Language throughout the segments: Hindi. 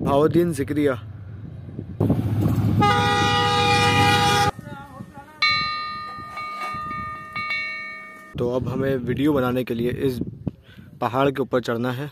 भाउद्दीन ज़िक्रिया। तो अब हमें वीडियो बनाने के लिए इस पहाड़ के ऊपर चढ़ना है।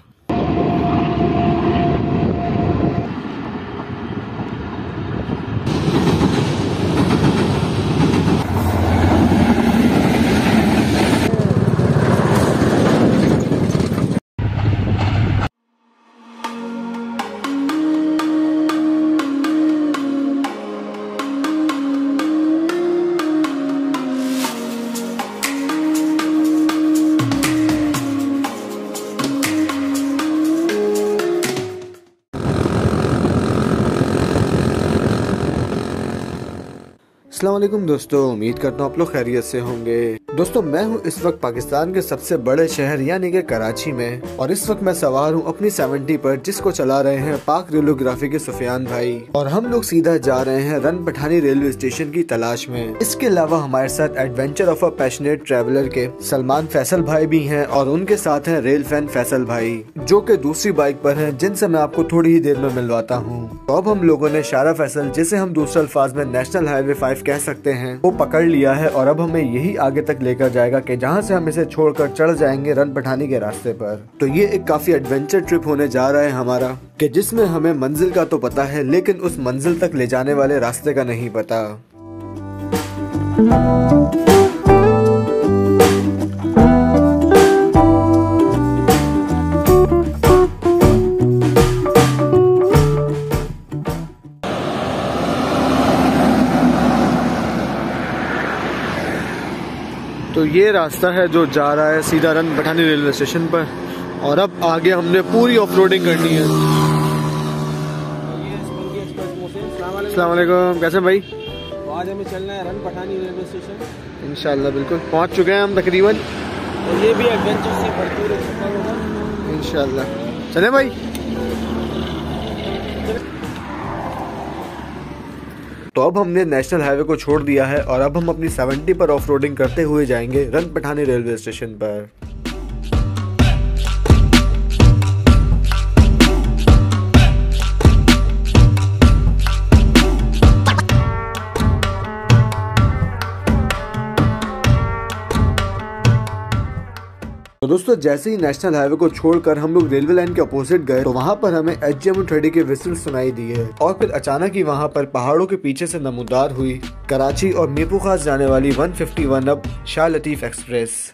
अस्सलाम वालेकुम दोस्तों, उम्मीद करता हूँ आप लोग खैरियत से होंगे। दोस्तों, मैं हूँ इस वक्त पाकिस्तान के सबसे बड़े शहर यानी कि कराची में, और इस वक्त मैं सवार हूँ अपनी 70 पर, जिसको चला रहे हैं पाक रेडियोग्राफी के सुफियान भाई। और हम लोग सीधा जा रहे हैं रन पठानी रेलवे स्टेशन की तलाश में। इसके अलावा हमारे साथ adventure of a passionate traveller के सलमान फैसल भाई भी हैं, और उनके साथ हैं रेल फैन फैसल भाई, जो कि दूसरी बाइक पर हैं, जिनसे मैं आपको थोड़ी ही देर में मिलवाता हूँ। तो अब हम लोगों ने शारा फैसल, जिसे हम दूसरे अल्फाज में नेशनल हाईवे 5 कह सकते हैं, वो पकड़ लिया है, और अब हमें यही आगे तक लेकर जाएगा कि जहां से हम इसे छोड़कर चढ़ जाएंगे रन पठानी के रास्ते पर। तो ये एक काफी एडवेंचर ट्रिप होने जा रहा है हमारा, कि जिसमें हमें मंजिल का तो पता है, लेकिन उस मंजिल तक ले जाने वाले रास्ते का नहीं पता। तो ये रास्ता है जो जा रहा है सीधा रन पठानी रेलवे स्टेशन पर, और अब आगे हमने पूरी ऑफ रोडिंग करनी है। अस्सलाम वालेकुम, कैसे भाई? आज हमें चलना है रन पठानी रेलवे स्टेशन। इंशाल्लाह बिल्कुल पहुंच चुके हैं हम तकरीबन, और ये भी एडवेंचर से भरपूर सफर होगा इंशाल्लाह। चले भाई। तो अब हमने नेशनल हाईवे को छोड़ दिया है, और अब हम अपनी 70 पर ऑफ रोडिंग करते हुए जाएंगे रन पठानी रेलवे स्टेशन पर। तो दोस्तों, जैसे ही नेशनल हाईवे को छोड़कर हम लोग रेलवे लाइन के अपोजिट गए, तो वहाँ पर हमें HM30 के विसल सुनाई दिए, और फिर अचानक ही वहाँ पर पहाड़ों के पीछे से नमूदार हुई कराची और मीरपुर खास जाने वाली 151 अब शाह लतीफ एक्सप्रेस।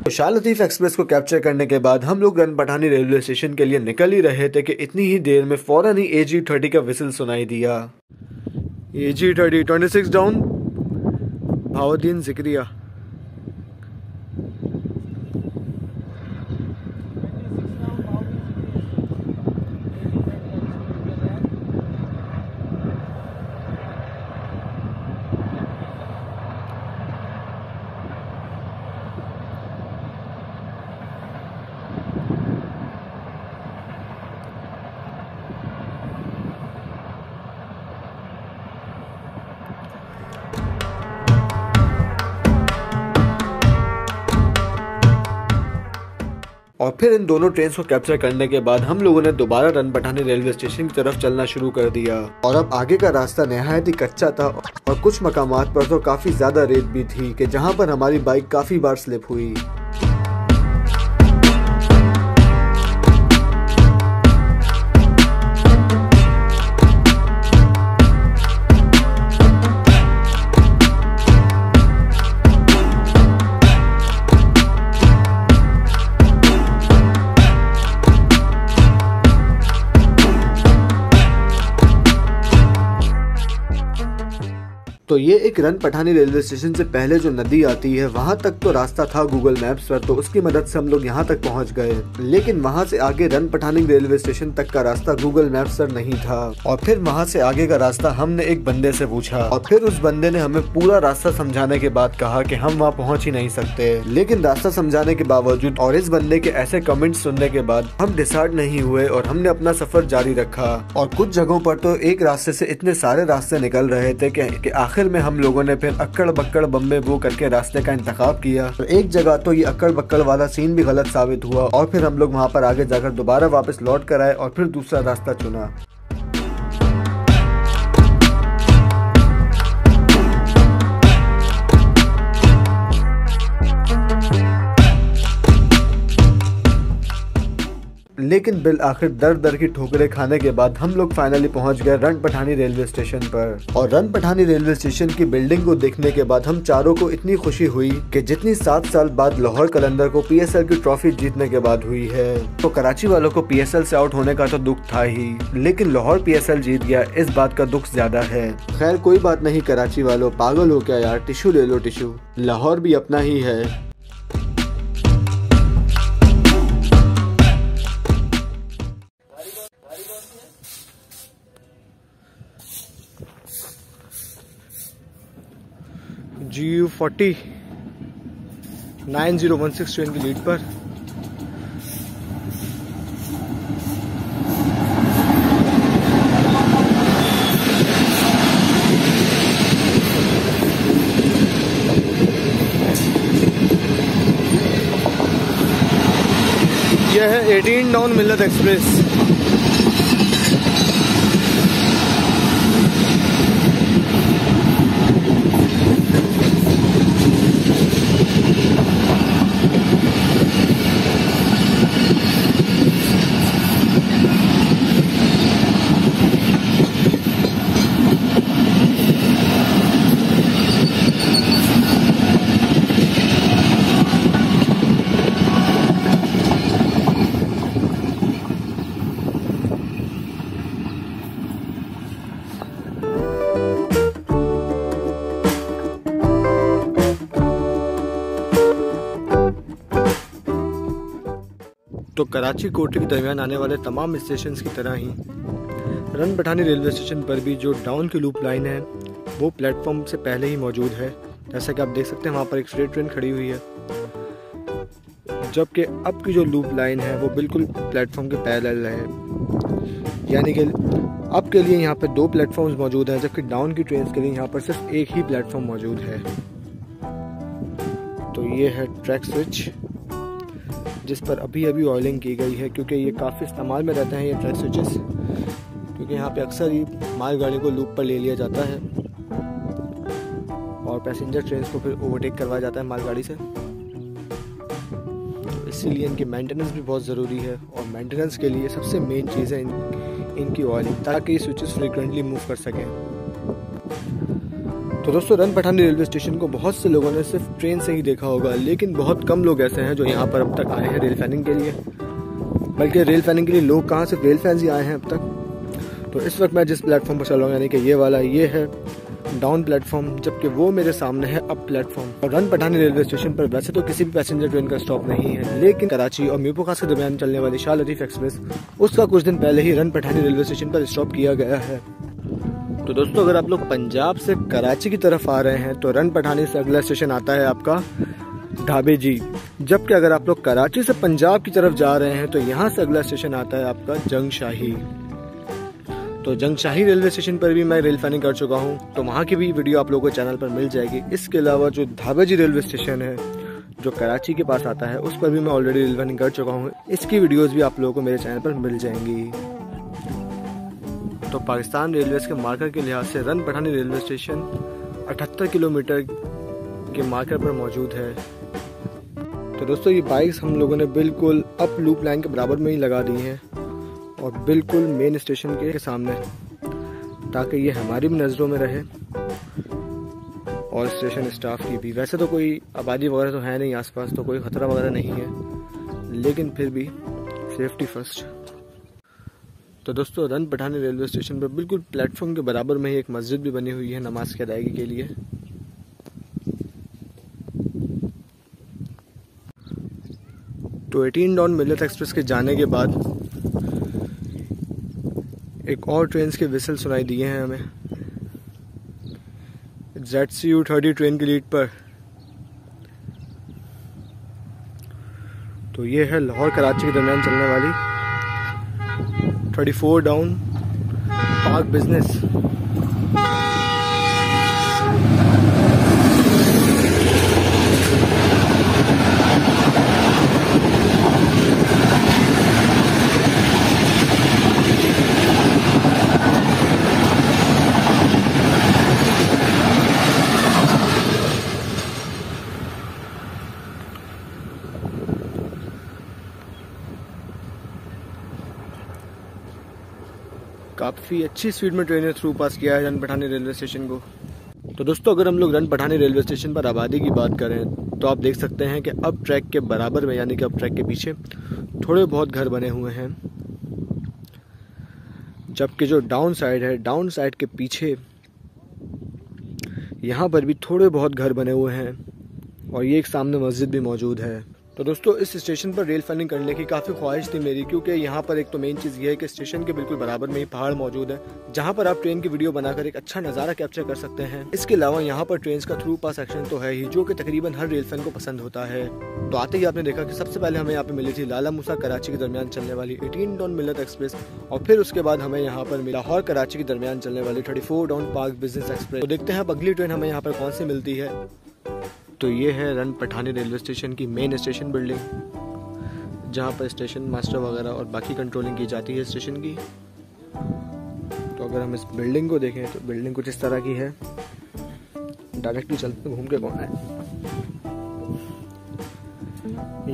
तो शाह लतीफ एक्सप्रेस को कैप्चर करने के बाद हम लोग रन पठानी रेलवे स्टेशन के लिए निकल ही रहे थे कि इतनी ही देर में फौरन ही AG30 का विसल सुनाई दिया। AG30 26 down, Bahauddin Zakaria. और फिर इन दोनों ट्रेन को कैप्चर करने के बाद हम लोगों ने दोबारा रन पठानी रेलवे स्टेशन की तरफ चलना शुरू कर दिया। और अब आगे का रास्ता नहायत ही कच्चा था, और कुछ मकामात पर तो काफी ज्यादा रेत भी थी, कि जहां पर हमारी बाइक काफी बार स्लिप हुई। तो तो ये एक रन पठानी रेलवे स्टेशन से पहले जो नदी आती है वहाँ तक तो रास्ता था गूगल मैप्स पर, तो उसकी मदद से हम लोग यहाँ तक पहुँच गए। लेकिन वहाँ से आगे रन पठानी रेलवे स्टेशन तक का रास्ता गूगल मैप्स पर नहीं था। और फिर वहाँ से आगे का रास्ता हमने एक बंदे से पूछा और फिर उस बंदे ने हमें पूरा रास्ता समझाने के बाद कहा कि हम वहाँ पहुँच ही नहीं सकते। लेकिन रास्ता समझाने के बावजूद और इस बंदे के ऐसे कमेंट्स सुनने के बाद हम डिसाइड नहीं हुए और हमने अपना सफर जारी रखा। और कुछ जगहों पर तो एक रास्ते से इतने सारे रास्ते निकल रहे थे कि आखिर में हम लोगों ने फिर अक्कड़ बक्कड़ बम्बे वो करके रास्ते का इंतखाब किया। तो एक जगह तो ये अक्कड़ बक्कड़ वाला सीन भी गलत साबित हुआ और फिर हम लोग वहाँ पर आगे जाकर दोबारा वापस लौट कर आए और फिर दूसरा रास्ता चुना। लेकिन बिल आखिर दर दर की ठोकरें खाने के बाद हम लोग फाइनली पहुंच गए रन पठानी रेलवे स्टेशन पर। और रन पठानी रेलवे स्टेशन की बिल्डिंग को देखने के बाद हम चारों को इतनी खुशी हुई कि जितनी 7 साल बाद लाहौर कलंदर को PSL की ट्रॉफी जीतने के बाद हुई है। तो कराची वालों को PSL से आउट होने का तो दुख था ही, लेकिन लाहौर PSL जीत गया, इस बात का दुख ज्यादा है। खैर कोई बात नहीं कराची वालों, पागल हो क्या यार, टिश्यू ले लो टिश्यू, लाहौर भी अपना ही है। GU40 9016 ट्रेन की लीड पर यह है 18 डाउन मिल्लत एक्सप्रेस। तो कराची कोटरी के दरमियान आने वाले तमाम स्टेशन की तरह ही रन पठानी रेलवे स्टेशन पर भी जो डाउन की लूप लाइन है वो प्लेटफॉर्म से पहले ही मौजूद है। जैसा कि आप देख सकते हैं वहाँ पर एक फ्रेट ट्रेन खड़ी हुई है, जबकि अब की जो लूप लाइन है वो बिल्कुल प्लेटफॉर्म के पैरेलल है। यानी कि अब के लिए यहाँ पर 2 प्लेटफॉर्म्स मौजूद हैं, जबकि डाउन की ट्रेन के लिए यहाँ पर सिर्फ एक ही प्लेटफॉर्म मौजूद है। तो ये है ट्रैक स्विच जिस पर अभी ऑयलिंग की गई है, क्योंकि ये काफ़ी इस्तेमाल में रहते हैं ये ट्रैक स्विचेस, क्योंकि यहाँ पे अक्सर ही मालगाड़ी को लूप पर ले लिया जाता है और पैसेंजर ट्रेन को फिर ओवरटेक करवाया जाता है मालगाड़ी से। तो इसीलिए इनकी मेंटेनेंस भी बहुत ज़रूरी है और मेंटेनेंस के लिए सबसे मेन चीज़ है इनकी ऑयलिंग, ताकि ये स्विचेस फ्रीक्वेंटली मूव कर सकें। तो दोस्तों रन पठानी रेलवे स्टेशन को बहुत से लोगों ने सिर्फ ट्रेन से ही देखा होगा, लेकिन बहुत कम लोग ऐसे हैं जो यहाँ पर अब तक आए हैं रेल फैनिंग के लिए। बल्कि रेल फैनिंग के लिए लोग कहाँ, सिर्फ रेल फैंस ही आए हैं अब तक। तो इस वक्त मैं जिस प्लेटफॉर्म पर चल रहा हूँ यानी कि ये वाला, ये है डाउन प्लेटफॉर्म, जबकि वो मेरे सामने है अप प्लेटफॉर्म। और रन पठानी रेलवे स्टेशन पर वैसे तो किसी भी पैसेंजर ट्रेन का स्टॉप नहीं है, लेकिन कराची और मीरपुर खास के दरमियान चलने वाली शाह लतीफ़ एक्सप्रेस, उसका कुछ दिन पहले ही रन पठानी रेलवे स्टेशन पर स्टॉप किया गया है। तो दोस्तों अगर आप लोग पंजाब से कराची की तरफ आ रहे हैं तो रन पठानी से अगला स्टेशन आता है आपका ढाबे जी, जबकि अगर आप लोग कराची से पंजाब की तरफ जा रहे हैं तो यहाँ से अगला स्टेशन आता है आपका जंग शाही। तो जंग शाही रेलवे स्टेशन पर भी मैं रेल फैनिंग कर चुका हूँ, तो वहाँ की भी वीडियो आप लोगों को चैनल पर मिल जाएगी। इसके अलावा जो ढाबे जी रेलवे स्टेशन है जो कराची के पास आता है, उस पर भी मैं ऑलरेडी रेल फैनिंग कर चुका हूँ। इसकी वीडियोज़ भी आप लोगों को मेरे चैनल पर मिल जाएंगी। तो पाकिस्तान रेलवेज़ के मार्कर के लिहाज से run Pathani railway station 78 kilometre के मार्कर पर मौजूद है। तो दोस्तों ये बाइक्स हम लोगों ने बिल्कुल अप लूप लाइन के बराबर में ही लगा दी हैं और बिल्कुल मेन स्टेशन के सामने, ताकि ये हमारी भी नज़रों में रहे और स्टेशन स्टाफ की भी। वैसे तो कोई आबादी वगैरह तो है नहीं आसपास, तो कोई ख़तरा वगैरह नहीं है, लेकिन फिर भी सेफ्टी फर्स्ट। तो दोस्तों रन पठानी रेलवे स्टेशन पर बिल्कुल प्लेटफॉर्म के बराबर में ही एक मस्जिद भी बनी हुई है नमाज की अदायगी के लिए। तो 18 डाउन मिल्लत एक्सप्रेस के जाने के बाद एक और ट्रेन के विसल सुनाई दिए हैं हमें ZCU30 ट्रेन की लीड पर। तो ये है लाहौर कराची के दरमियान चलने वाली 34 डाउन पार्क बिजनेस। काफ़ी अच्छी स्पीड में ट्रेन ने थ्रू पास किया है रन पठानी रेलवे स्टेशन को। तो दोस्तों अगर हम लोग रन पठानी रेलवे स्टेशन पर आबादी की बात करें तो आप देख सकते हैं कि अब ट्रैक के बराबर में यानी कि अब ट्रैक के पीछे थोड़े बहुत घर बने हुए हैं, जबकि जो डाउन साइड है, डाउन साइड के पीछे यहाँ पर भी थोड़े बहुत घर बने हुए हैं और ये एक सामने मस्जिद भी मौजूद है। तो दोस्तों इस स्टेशन पर रेल फनिंग करने की काफ़ी ख्वाहिश थी मेरी, क्योंकि यहाँ पर एक तो मेन चीज़ ये है कि स्टेशन के बिल्कुल बराबर में ही पहाड़ मौजूद है जहाँ पर आप ट्रेन की वीडियो बनाकर एक अच्छा नज़ारा कैप्चर कर सकते हैं। इसके अलावा यहाँ पर ट्रेन का थ्रू पास सेक्शन तो है ही, जो कि तकरीबन हर रेल फैन को पसंद होता है। तो आते ही आपने देखा कि सबसे पहले हमें यहाँ पे मिली थी लाला मूसा कराची के दरमियान चलने वाली 18 डाउन मिल्लत एक्सप्रेस, और फिर उसके बाद हमें यहाँ पर मिला लाहौर कराची के दरमियान चलने वाली 34 डाउन पार्क बिजनेस एक्सप्रेस। तो देखते हैं अब अगली ट्रेन हमें यहाँ पर कौन सी मिलती है। तो ये है रन पठानी रेलवे स्टेशन की मेन स्टेशन बिल्डिंग, जहाँ पर स्टेशन मास्टर वगैरह और बाकी कंट्रोलिंग की जाती है स्टेशन की। तो अगर हम इस बिल्डिंग को देखें तो बिल्डिंग कुछ इस तरह की है। डायरेक्टली चलते घूम के कौन है।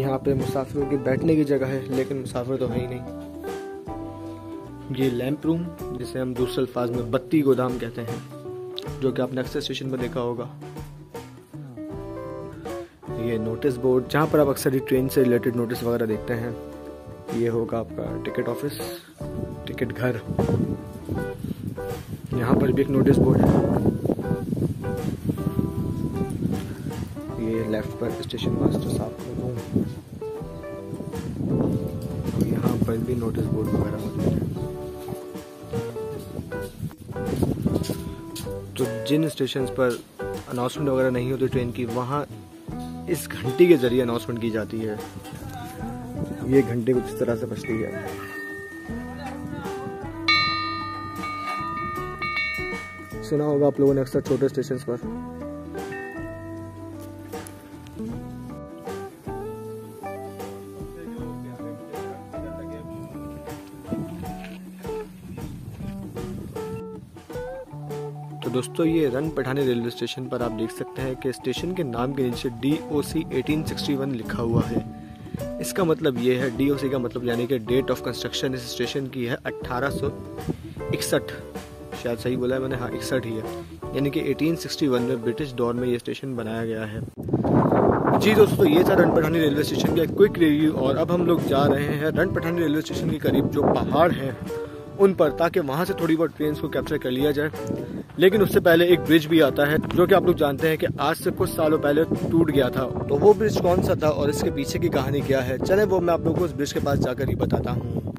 यहाँ पे मुसाफिरों की बैठने की जगह है, लेकिन मुसाफिर तो है ही नहीं। ये लैंप रूम, जिसे हम दूसरे अल्फाज में बत्ती गोदाम कहते हैं, जो कि आपने अक्सर स्टेशन पर देखा होगा। ये नोटिस बोर्ड, जहाँ पर आप अक्सर ही ट्रेन से रिलेटेड नोटिस वगैरह देखते हैं। ये होगा आपका टिकट ऑफिस, टिकट घर। यहाँ पर भी एक नोटिस बोर्ड है। ये लेफ्ट पर स्टेशन मास्टर साहब का रूम। यहाँ पर भी नोटिस बोर्ड वगैरह मौजूद है। तो जिन स्टेशन पर अनाउंसमेंट वगैरह नहीं होती ट्रेन की, वहाँ इस घंटी के जरिए अनाउंसमेंट की जाती है। ये घंटी कुछ इस तरह से बजती है। सुना होगा आप लोगों ने अक्सर छोटे स्टेशन पर। तो दोस्तों ये रन पठानी रेलवे स्टेशन पर आप देख सकते हैं कि स्टेशन के नाम के नीचे DOC 1861 लिखा हुआ है। इसका मतलब ये है, DOC का मतलब यानी कि डेट ऑफ कंस्ट्रक्शन इस स्टेशन की है 1861। शायद सही बोला है मैंने, हाँ 61 ही है। यानी कि 1861 में ब्रिटिश दौर में ये स्टेशन बनाया गया है। जी दोस्तों ये था रन पठानी रेलवे स्टेशन का क्विक रिव्यू, और अब हम लोग जा रहे हैं रन पठानी रेलवे स्टेशन के करीब जो पहाड़ हैं उन पर, ताकि वहाँ से थोड़ी बहुत ट्रेन को कैप्चर कर लिया जाए। लेकिन उससे पहले एक ब्रिज भी आता है, जो कि आप लोग जानते हैं कि आज से कुछ सालों पहले टूट गया था। तो वो ब्रिज कौन सा था और इसके पीछे की कहानी क्या है, चले वो मैं आप लोगों को उस ब्रिज के पास जाकर ही बताता हूँ।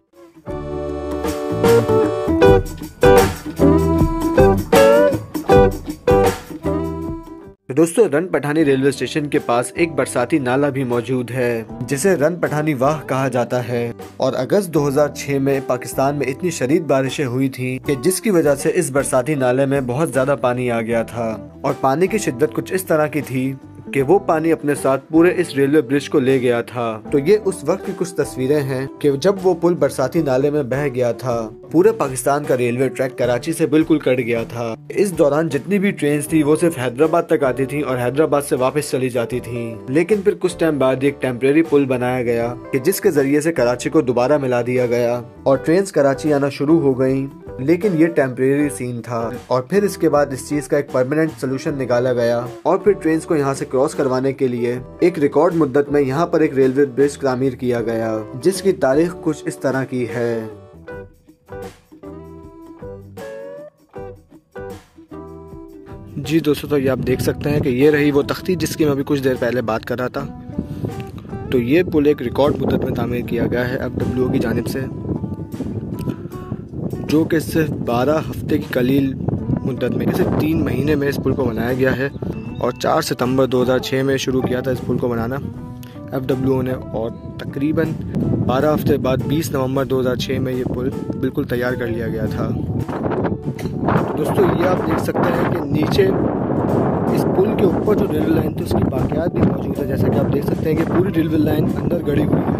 दोस्तों रन पठानी रेलवे स्टेशन के पास एक बरसाती नाला भी मौजूद है, जिसे रन पठानी वाह कहा जाता है। और अगस्त 2006 में पाकिस्तान में इतनी शदीद बारिशें हुई थी कि जिसकी वजह से इस बरसाती नाले में बहुत ज्यादा पानी आ गया था, और पानी की शिद्दत कुछ इस तरह की थी कि वो पानी अपने साथ पूरे इस रेलवे ब्रिज को ले गया था। तो ये उस वक्त की कुछ तस्वीरें हैं कि जब वो पुल बरसाती नाले में बह गया था। पूरे पाकिस्तान का रेलवे ट्रैक कराची से बिल्कुल कट गया था। इस दौरान जितनी भी ट्रेन थी वो सिर्फ हैदराबाद तक आती थी और हैदराबाद से वापस चली जाती थी। लेकिन फिर कुछ टाइम बाद एक टेम्परेरी पुल बनाया गया कि जिसके जरिए से कराची को दोबारा मिला दिया गया और ट्रेन कराची आना शुरू हो गयी। लेकिन ये टेम्परेरी सीन था, और फिर इसके बाद इस चीज का एक परमानेंट सोल्यूशन निकाला गया, और फिर ट्रेन को यहाँ से क्रॉस करवाने के लिए एक रिकॉर्ड मुद्दत में यहाँ पर एक रेलवे ब्रिज तामीर किया गया, जिसकी तारीख कुछ इस तरह की है। जी दोस्तों, तो ये आप देख सकते हैं कि ये रही वो तख्ती जिसकी मैं अभी कुछ देर पहले बात कर रहा था। तो ये पुल एक रिकॉर्ड मुद्दत में तामीर किया गया है FWO की जानिब से, जो कि सिर्फ 12 हफ्ते की कलील मुद्दत में, सिर्फ 3 महीने में इस पुल को बनाया गया है। और 4 सितंबर 2006 में शुरू किया था इस पुल को बनाना FWO ने, और तकरीबन 12 हफ्ते बाद 20 नवंबर 2006 में ये पुल बिल्कुल तैयार कर लिया गया था। तो दोस्तों, ये आप देख सकते हैं कि नीचे इस पुल के ऊपर जो रेलवे लाइन थी उसकी बाकियात भी मौजूद है। जैसा कि आप देख सकते हैं कि पूरी रेलवे लाइन अंदर गड़ी हुई है,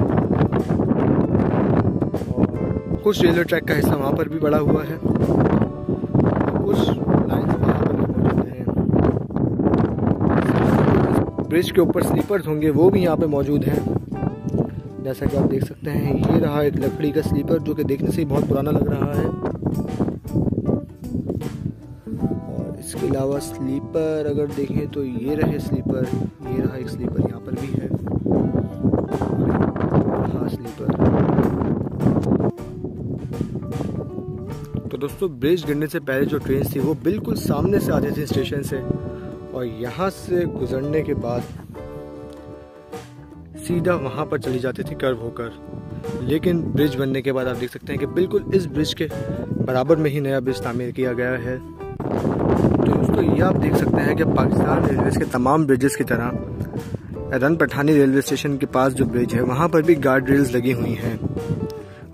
और कुछ रेलवे ट्रैक का हिस्सा वहाँ पर भी बड़ा हुआ है, कुछ लाइन वहाँ पर भी मौजूद हैं। ब्रिज के ऊपर स्लीपर्स होंगे वो भी यहाँ पे मौजूद हैं। जैसा कि आप देख सकते हैं, ये रहा एक लकड़ी का स्लीपर जो कि देखने से ही बहुत पुराना लग रहा है। और इसके अलावा स्लीपर अगर देखें तो ये रहे स्लीपर, ये रहा एक स्लीपर यहाँ पर भी है, हाँ स्लीपर। तो दोस्तों, ब्रिज गिरने से पहले जो ट्रेन थी वो बिल्कुल सामने से आती थी स्टेशन से, और यहाँ से गुजरने के बाद सीधा वहाँ पर चली जाती थी कर्व होकर। लेकिन ब्रिज बनने के बाद आप देख सकते हैं कि बिल्कुल इस ब्रिज के बराबर में ही नया ब्रिज तामीर किया गया है। तो दोस्तों, ये आप देख सकते हैं कि पाकिस्तान रेलवेज़ के तमाम ब्रिजेस की तरह रन पठानी रेलवे स्टेशन के पास जो ब्रिज है वहाँ पर भी गार्ड रेल्स लगी हुई हैं।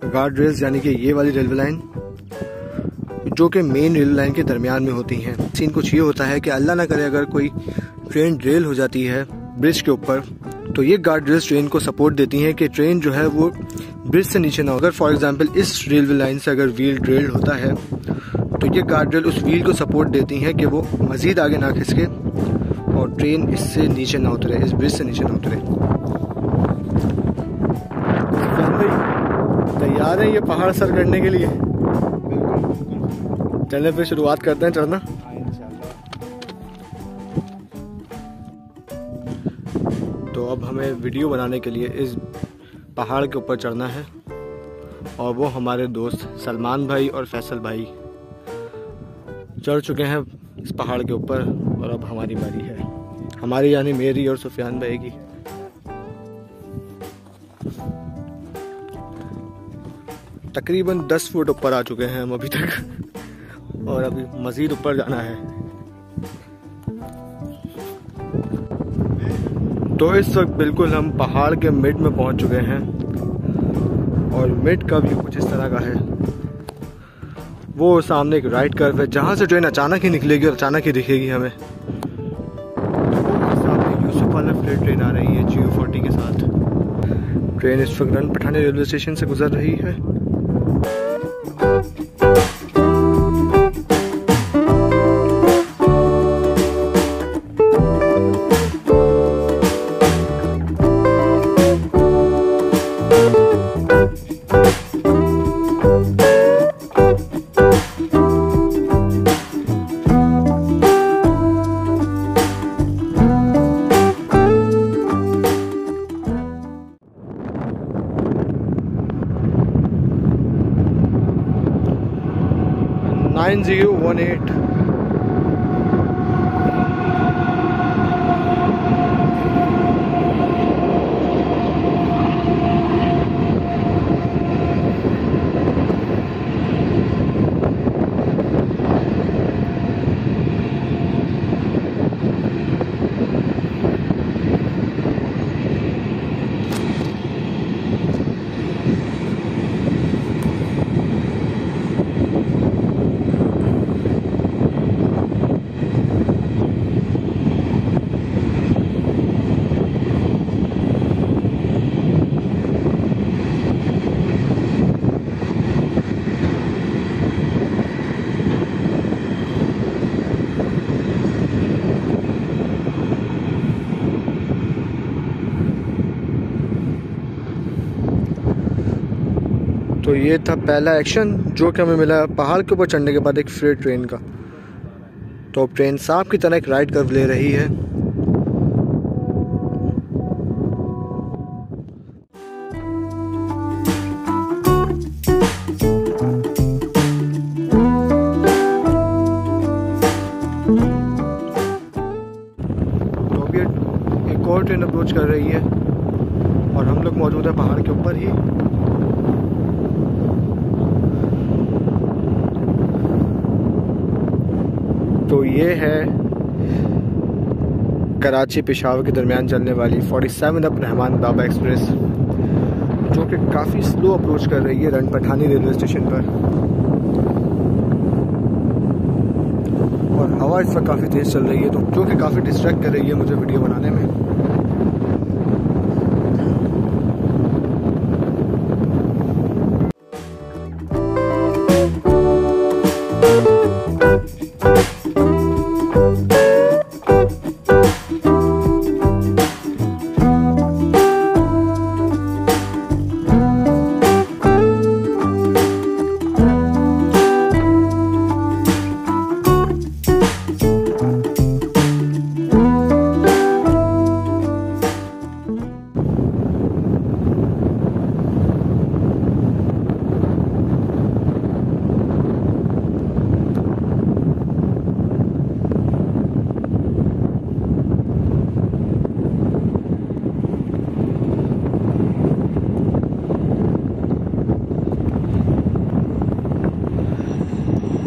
गार्ड रेल्स यानी कि ये वाली रेलवे लाइन जो कि मेन रेलवे लाइन के दरमियान में होती हैं। सीन कुछ ये होता है कि अल्लाह ना करे अगर कोई ट्रेन ड्रेल हो जाती है ब्रिज के ऊपर, तो ये गार्ड रेल्स ट्रेन को सपोर्ट देती हैं कि ट्रेन जो है वो ब्रिज से नीचे ना हो। अगर फॉर एग्जांपल इस रेलवे लाइन से अगर व्हील ड्रेल्ड होता है तो ये गार्ड रेल उस व्हील को सपोर्ट देती हैं कि वो मज़ीद आगे ना खिसके और ट्रेन इससे नीचे ना उतरे, इस ब्रिज से नीचे ना उतरे। तैयार है ये पहाड़ सर करने के लिए? चलने पे शुरुआत करते हैं चढ़ना। तो अब हमें वीडियो बनाने के लिए इस पहाड़ के ऊपर चढ़ना है, और वो हमारे दोस्त सलमान भाई और फैसल भाई चढ़ चुके हैं इस पहाड़ के ऊपर, और अब हमारी बारी है, हमारी यानी मेरी और सुफियान भाई की। तकरीबन 10 फुट ऊपर आ चुके हैं हम अभी तक, और अभी मज़ीद ऊपर जाना है। तो इस वक्त बिल्कुल हम पहाड़ के मिड में पहुंच चुके हैं, और मिड का व्यू कुछ इस तरह का है। वो सामने एक राइट कर्व है जहां से ट्रेन अचानक ही निकलेगी और अचानक ही दिखेगी हमें। सामने यूसुफ वाला फ्लेट ट्रेन आ रही है GU40 के साथ। ट्रेन इस वक्त रन पठानी रेलवे स्टेशन से गुजर रही है। नाइन 018 तो ये था पहला एक्शन जो कि हमें मिला पहाड़ के ऊपर चढ़ने के बाद एक फ्रेट ट्रेन का। तो अब ट्रेन सांप की तरह एक राइट कर्व ले रही है। अप्रोच कर रही है और हम लोग मौजूद है पहाड़ के ऊपर ही। तो ये है कराची पेशावर के दरमियान चलने वाली 47 अप रहमान बाबा एक्सप्रेस, जो कि काफ़ी स्लो अप्रोच कर रही है रन पठानी रेलवे स्टेशन पर। और हवा इस वक्त काफ़ी तेज़ चल रही है, तो जो कि काफ़ी डिस्ट्रैक्ट कर रही है मुझे वीडियो बनाने में।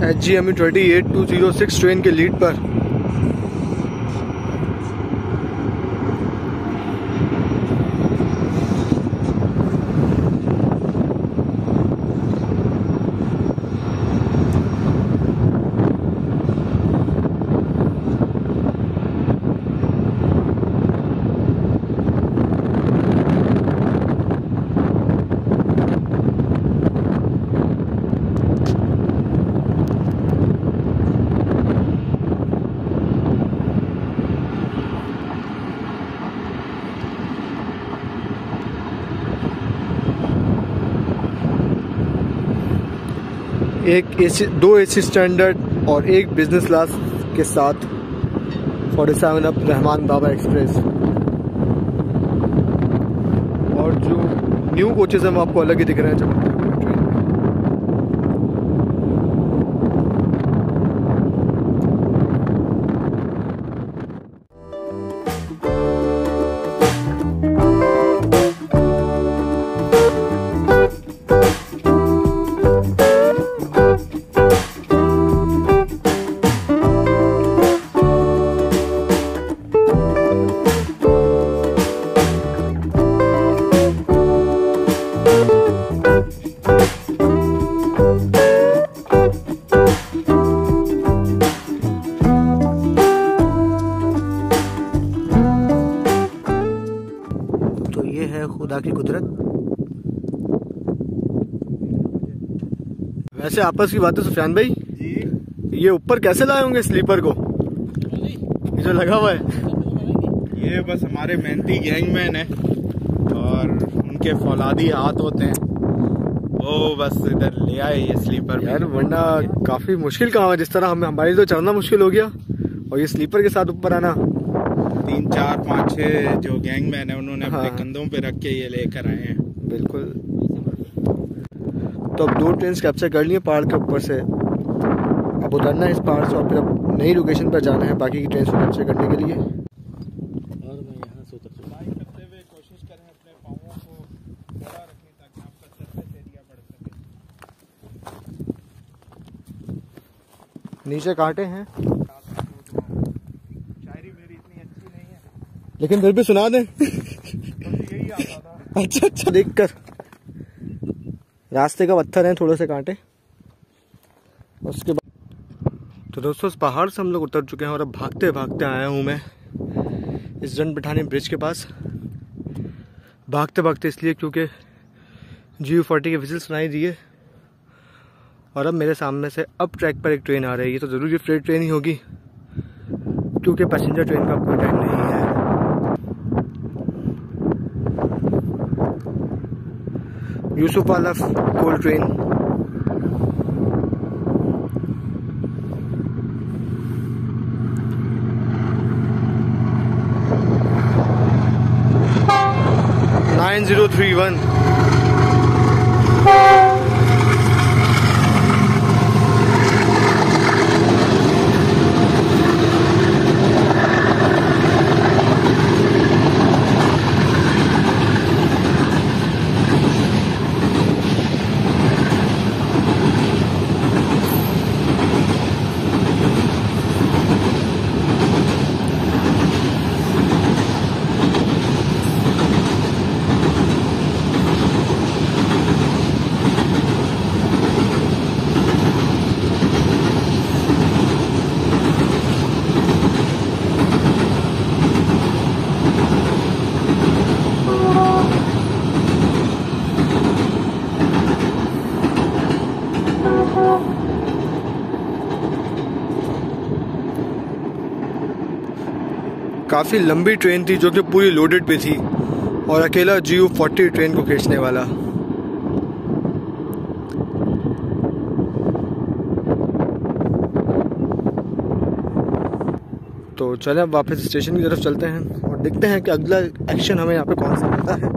HGME 28206 ट्रेन के लीड पर दो AC स्टैंडर्ड और एक बिजनेस क्लास के साथ 47 अप रहमान बाबा एक्सप्रेस। और जो न्यू कोचेस हैं वो आपको अलग ही दिख रहे हैं चमकते हुए ट्रेन में। तो ये है खुदा की कुदरत। वैसे आपस की बात है सुफियान भाई जी, ये ऊपर कैसे लाए होंगे स्लीपर को, ये जो लगा हुआ है? ये बस हमारे मेहनती गैंगमैन है और उनके फौलादी हाथ होते हैं, वो बस इधर ले आए ये स्लीपर। यार वरना काफी मुश्किल काम है, जिस तरह हमारी तो चढ़ना मुश्किल हो गया और ये स्लीपर के साथ ऊपर आना। 3, 4, 5, 6 जो गैंगमैन है उन्होंने अपने कंधों पे रख के ये लेकर आए हैं। बिल्कुल। तो अब 2 ट्रेन कैप्चर कर लिए पहाड़ के ऊपर से, अब उतरना है इस पहाड़ से और फिर अब नई लोकेशन पर जाना है बाकी की ट्रेन को कैप्चर करने के लिए। और मैं यहाँ से उतर चुका हूँ। करते हुए कोशिश करें अपने पाँवों को खड़ा रखने ताकि आपका सरफेस एरिया बढ़ सके। नीचे कांटे हैं, शायरी मेरी इतनी अच्छी नहीं है लेकिन फिर भी सुना दें। बस यही आता था। अच्छा देखकर रास्ते का पत्थर है, थोड़े से कांटे। उसके बाद तो दोस्तों इस पहाड़ से हम लोग उतर चुके हैं और अब भागते भागते आया हूँ मैं इस रन पठानी ब्रिज के पास। भागते भागते इसलिए क्योंकि GU40 के विजिल सुनाई दिए और अब मेरे सामने से अब ट्रैक पर एक ट्रेन आ रही है, तो ज़रूर ये फ्रेट ट्रेन ही होगी क्योंकि पैसेंजर ट्रेन का कोई टाइम नहीं है। यूसुफ वाला कोल ट्रेन। नाइन 031। काफ़ी लंबी ट्रेन थी जो कि पूरी लोडेड पे थी और अकेला GU40 ट्रेन को खींचने वाला। तो चलें अब वापस स्टेशन की तरफ चलते हैं और देखते हैं कि अगला एक्शन हमें यहाँ पे कौन सा मिलता है।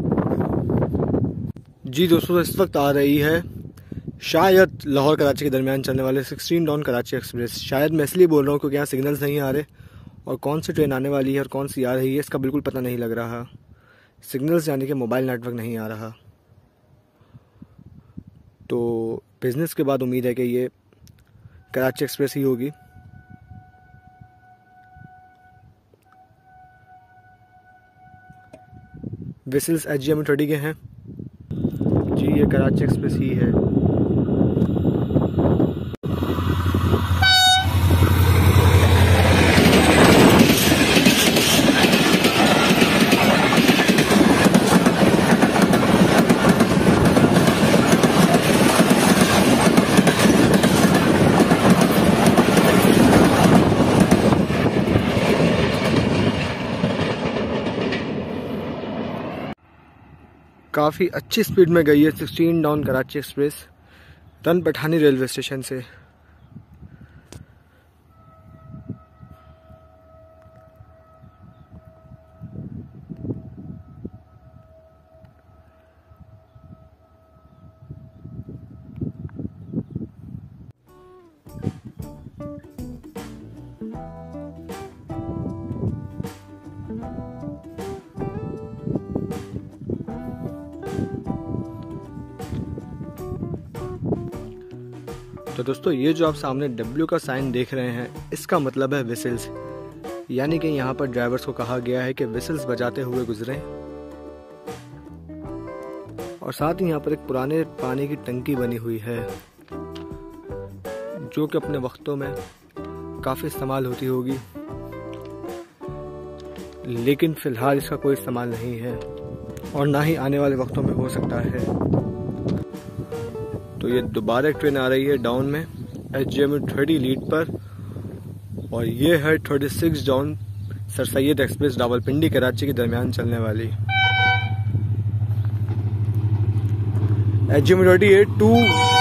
जी दोस्तों, इस वक्त आ रही है शायद लाहौर कराची के दरमियान चलने वाले 16 डाउन कराची एक्सप्रेस। शायद मैं इसलिए बोल रहा हूँ क्योंकि यहाँ सिग्नल्स नहीं आ रहे और कौन सी ट्रेन आने वाली है और कौन सी आ रही है इसका बिल्कुल पता नहीं लग रहा। सिग्नल्स यानी कि मोबाइल नेटवर्क नहीं आ रहा। तो बिज़नेस के बाद उम्मीद है कि ये कराची एक्सप्रेस ही होगी। विसल्स HGM30 के हैं जी, ये कराची एक्सप्रेस ही है। काफ़ी अच्छी स्पीड में गई है 16 down Karachi express run Pathani railway station से। तो दोस्तों, ये जो आप सामने W का साइन देख रहे हैं इसका मतलब है विसल्स, यानी कि यहाँ पर ड्राइवर्स को कहा गया है कि विसल्स बजाते हुए गुजरें। और साथ ही यहाँ पर एक पुराने पानी की टंकी बनी हुई है जो कि अपने वक्तों में काफ़ी इस्तेमाल होती होगी, लेकिन फ़िलहाल इसका कोई इस्तेमाल नहीं है और ना ही आने वाले वक्तों में हो सकता है। तो ये दोबारा एक ट्रेन आ रही है डाउन में HGM30 लीड पर और ये है 36 down sir Syed express Rawalpindi Karachi के दरमियान चलने वाली। HGM30 205।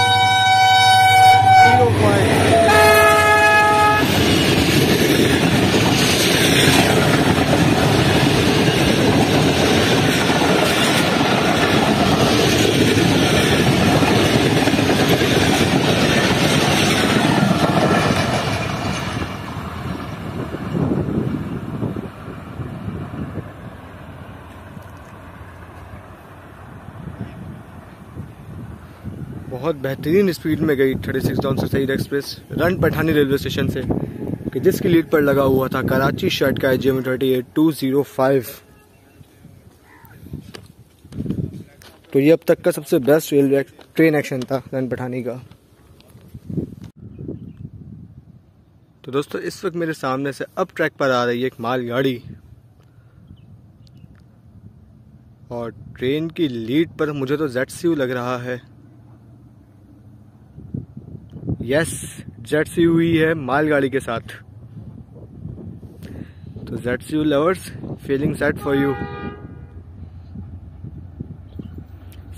बहुत बेहतरीन स्पीड में गई 36 down sir Syed express run Pathani railway station से, कि जिसकी लीड पर लगा हुआ था कराची शर्ट का HGM30 205। तो ये अब तक का सबसे बेस्ट रेलवे ट्रेन एक्शन था रन पठानी का। तो दोस्तों, इस वक्त मेरे सामने से अब ट्रैक पर आ रही है एक मालगाड़ी और ट्रेन की लीड पर मुझे तो ZCU लग रहा है। यस, ZCU ही है मालगाड़ी के साथ। तो ZCU lovers, feeling set for you.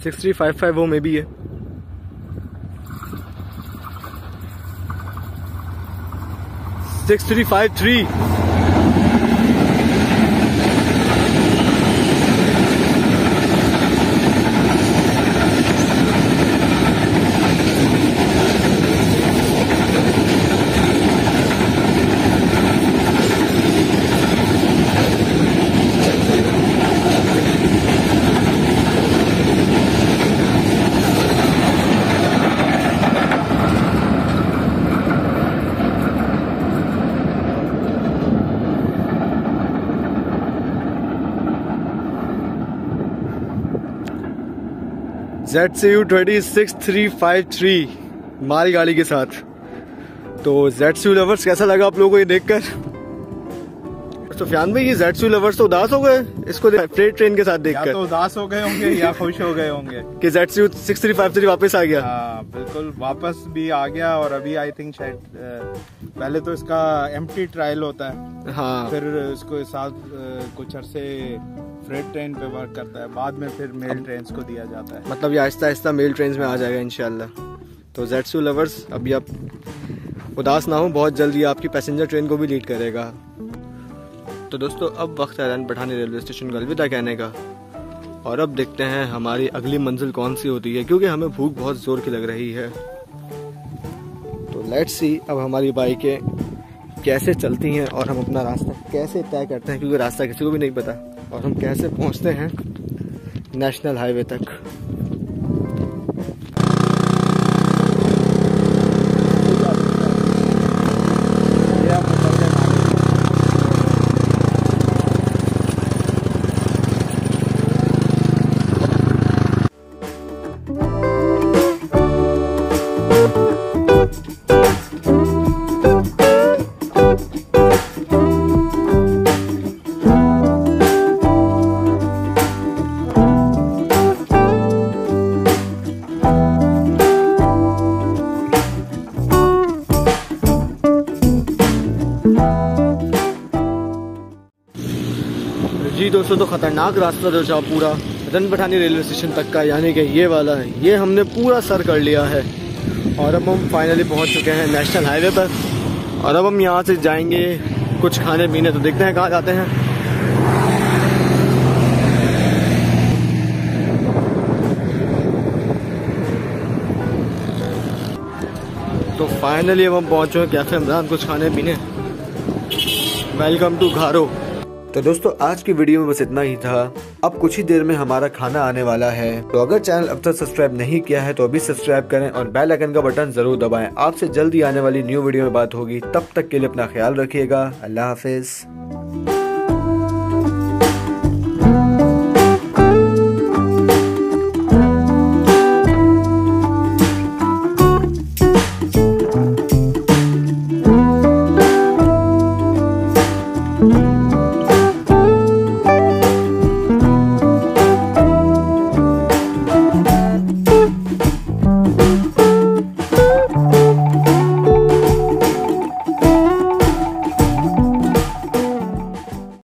6355 वो में भी है। सिक्स 6353। ZCU 6353 मालगाड़ी के साथ। तो ZCU लवर्स, कैसा लगा आप लोगों को ये देखकर? सुफियान भाई, ये ज़ेड लवर्स तो उदास हो गए इसको फ्रेट ट्रेन के साथ देखकर। या तो उदास हो गए होंगे या खुश हो गए होंगे कि ज़ेड 6353 वापस आ गया। हाँ बिल्कुल, वापस भी आ गया। और अभी आई थिंक शायद पहले तो इसका एम्प्टी ट्रायल होता है, हाँ, फिर इसको साथ कुछ अरसे फ्रेट ट्रेन पे वर्क करता है, बाद में फिर मेल ट्रेन को दिया जाता है। मतलब ये आहिस्ता आहिस्ता मेल ट्रेन में आ जाएगा इंशाल्लाह। तो ज़ेड लवर्स अभी आप उदास ना हो, बहुत जल्दी आपकी पैसेंजर ट्रेन को भी लीड करेगा। तो दोस्तों अब वक्त है रन पठानी रेलवे स्टेशन को अलविदा कहने का, और अब देखते हैं हमारी अगली मंजिल कौन सी होती है, क्योंकि हमें भूख बहुत जोर की लग रही है। तो लेट्स सी अब हमारी बाइकें कैसे चलती हैं और हम अपना रास्ता कैसे तय करते हैं, क्योंकि रास्ता किसी को भी नहीं पता, और हम कैसे पहुंचते हैं नेशनल हाईवे तक। जी दोस्तों, तो खतरनाक रास्ता जो था पूरा रन पठानी रेलवे स्टेशन तक का, यानी कि ये वाला है, ये हमने पूरा सर कर लिया है। और अब हम फाइनली पहुंच चुके हैं नेशनल हाईवे पर, और अब हम यहाँ से जाएंगे कुछ खाने पीने। तो देखते हैं कहाँ जाते हैं। तो फाइनली अब हम पहुंचे हैं कैफे इमरान कुछ खाने पीने। वेलकम टू घारो। तो दोस्तों आज की वीडियो में बस इतना ही था। अब कुछ ही देर में हमारा खाना आने वाला है, तो अगर चैनल अब तक सब्सक्राइब नहीं किया है तो अभी सब्सक्राइब करें और बेल आइकन का बटन जरूर दबाएं। आपसे जल्दी आने वाली न्यू वीडियो में बात होगी, तब तक के लिए अपना ख्याल रखिएगा। अल्लाह हाफिज।